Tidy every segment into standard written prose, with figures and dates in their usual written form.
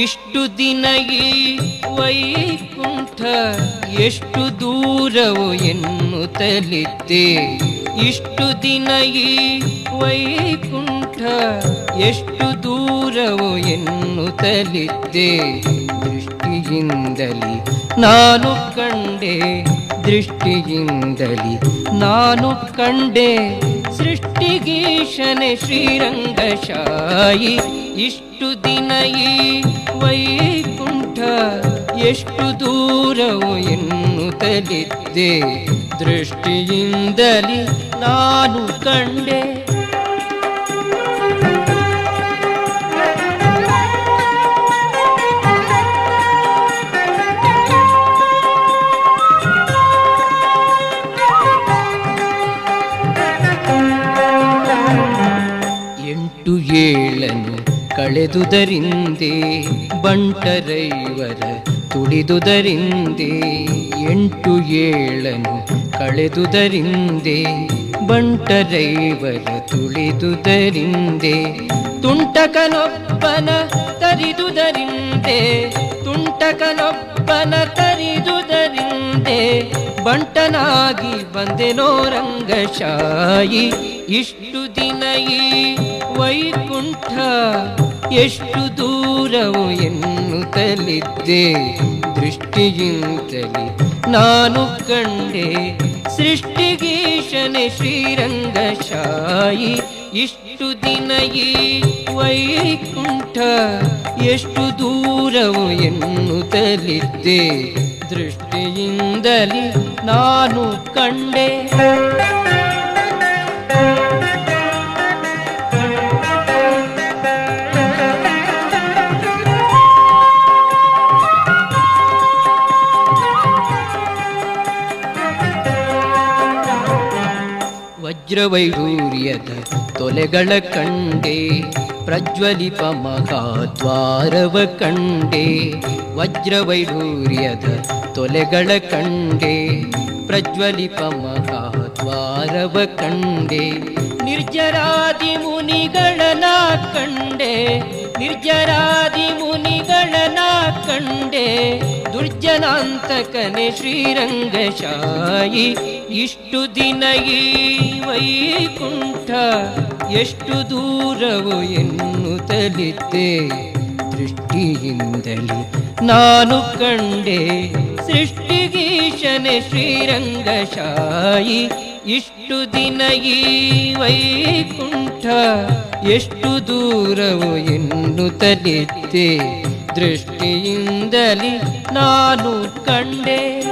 ಇಷ್ಟು ದಿನ ಈ ವೈಕುಂಠ ಎಷ್ಟು ದೂರವೋ ಎನ್ನುತ್ತಲಿದ್ದೆ. ಇಷ್ಟು ದಿನ ಈ ವೈಕುಂಠ ಎಷ್ಟು ದೂರವೋ ಎನ್ನುತ್ತಲಿದ್ದೆ. ದೃಷ್ಟಿಯಿಂದಲಿ ನಾನು ಕಂಡೆ, ದೃಷ್ಟಿಯಿಂದಲಿ ನಾನು ಕಂಡೆ. ಸೃಷ್ಟಿಗೀಶನೆ ಶ್ರೀರಂಗಶಾಯಿ. ಇಷ್ಟು ದಿನ ಈ ವೈಕುಂಠ ಎಷ್ಟು ದೂರವೋ ಎನ್ನುತ್ತಲಿದ್ದೆ. ದೃಷ್ಟಿಯಿಂದಲಿ ನಾನು ಕಂಡೆ. ಎಂಟು ಏಳನು ಕಳೆದುದರಿಂದೆ ಬಂಟರೈವರ ತುಳಿದುದರಿಂದೆ. ಎಂಟು ಏಳನು ಕಳೆದುದರಿಂದೆ ಬಂಟರೈವರ ತುಳಿದುದರಿಂದೆ. ತುಂಟಕನೊಬ್ಬನ ತರಿದುದರಿಂದೆ, ತುಂಟಕನೊಬ್ಬನ ತರಿದುದರಿಂದೆ. ಬಂಟನಾಗಿ ಬಂದೆನೋ ರಂಗಶಾಯಿ. ಇಷ್ಟು ದಿನ ಈ ವೈಕುಂಠ ಎಷ್ಟು ದೂರವೋ ಎನ್ನುತ್ತಲಿದ್ದೆ. ದೃಷ್ಟಿಯಿಂದಲಿ ನಾನು ಕಂಡೆ. ಸೃಷ್ಟಿಗೀಶನೆ ಶ್ರೀರಂಗಶಾಯಿ. ಇಷ್ಟು ದಿನ ಈ ವೈಕುಂಠ ಎಷ್ಟು ದೂರವೋ ಎನ್ನುತ್ತಲಿದ್ದೆ. ದೃಷ್ಟಿಯಿಂದಲಿ ನಾನು ಕಂಡೆ. ವಜ್ರವೈಡೂರ್ಯದ ತೊಲೆಗಳ ಕಂಡೆ, ಪ್ರಜ್ವಲಿಪ ಮಹಾದ್ವಾರವ ಕಂಡೆ. ವಜ್ರವೈಡೂರ್ಯದ ತೊಲೆಗಳ ಕಂಡೆ, ಪ್ರಜ್ವಲಿಪ ಮಹಾದ್ವಾರವ ಕಂಡೆ. ನಿರ್ಜರಾದಿ ಮುನಿಗಳನ ಕಂಡೆ, ನಿರ್ಜರಾದಿ ಮುನಿಗಳನ ಕಂಡೆ. ದುರ್ಜನಾಂತಕನೆ ಶ್ರೀರಂಗಶಾಯಿ. ಇಷ್ಟು ದಿನ ಈ ವೈಕುಂಠ ಎಷ್ಟು ದೂರವೋ ಎನ್ನುತ್ತಲಿದ್ದೆ. ದೃಷ್ಟಿಯಿಂದಲಿ ನಾನು ಕಂಡೆ. ಸೃಷ್ಟಿಗೀಶನೆ ಶ್ರೀರಂಗಶಾಯಿ. ಇಷ್ಟು ದಿನ ಈ ವೈಕುಂಠ ಎಷ್ಟು ದೂರವೋ ಎನ್ನುತ್ತಲಿದ್ದೆ. ದೃಷ್ಟಿಯಿಂದಲಿ ನಾನು ಕಂಡೆ.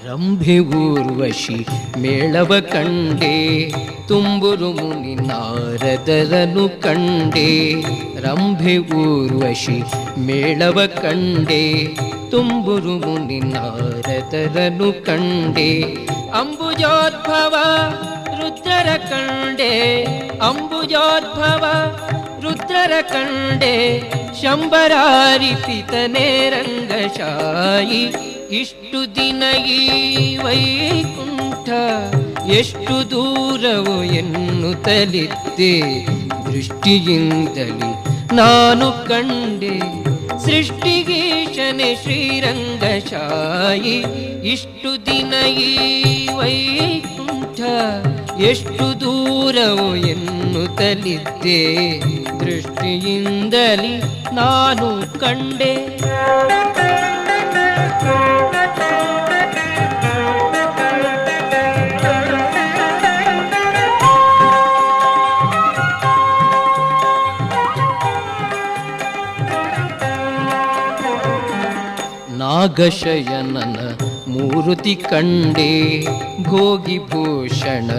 ರಂಭೆ ಊರ್ವಶಿ ಮೇಳವ ಕಂಡೆ, ತುಂಬುರು ಮುನಿ ನಾರದರನು ಕಂಡೆ. ರಂಭೆ ಊರ್ವಶಿ ಮೇಳವ ಕಂಡೆ, ತುಂಬುರು ಮುನಿ ನಾರದರನು ಕಂಡೆ. ಅಂಬುಜೋದ್ಭವ ರುದ್ರರ ಕಂಡೆ, ಅಂಬುಜೋದ್ಭವ ರುದ್ರರ ಕಂಡೆ. ಶಂಬರಾರಿಪಿತನೇ ರಂಗಶಾಯಿ. ಇಷ್ಟು ದಿನ ಈ ವೈಕುಂಠ ಎಷ್ಟು ದೂರವೋ ಎನ್ನುತ್ತಲಿದ್ದೆ. ದೃಷ್ಟಿಯಿಂದಲಿ ನಾನು ಕಂಡೆ. ಸೃಷ್ಟಿಗೀಶನೆ ಶ್ರೀರಂಗಶಾಯಿ. ಇಷ್ಟು ದಿನ ಈ ವೈಕುಂಠ ಎಷ್ಟು ದೂರವೋ ಎನ್ನುತ್ತಲಿದ್ದೆ. ದೃಷ್ಟಿಯಿಂದಲಿ ನಾನು ಕಂಡೆ. ನಾಗಶಯನನ ಮೂರುತಿ ಕಂಡೆ, ಭೋಗಿಭೂಷಣ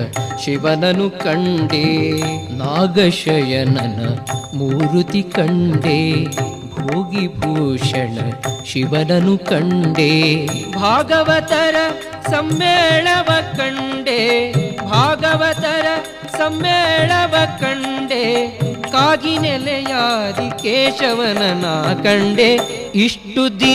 ಶಿವನನು ಕಂಡೆ. ನಾಗಶಯನನ ಮೂರುತಿ ಕಂಡೆ, ಭೋಗಿಭೂಷಣ ಶಿವನನು ಕಂಡೆ. ಭಾಗವತರ ಸಮ್ಮೇಳವ ಕಂಡೆ, ಭಾಗವತರ ಸಮ್ಮೇಳವ ಕಂಡೆ. ಕಾಗಿ ನೆಲೆಯಾದಿ ಕೇಶವನ ನಾ ಕಂಡೆ ಇಷ್ಟು ದಿನ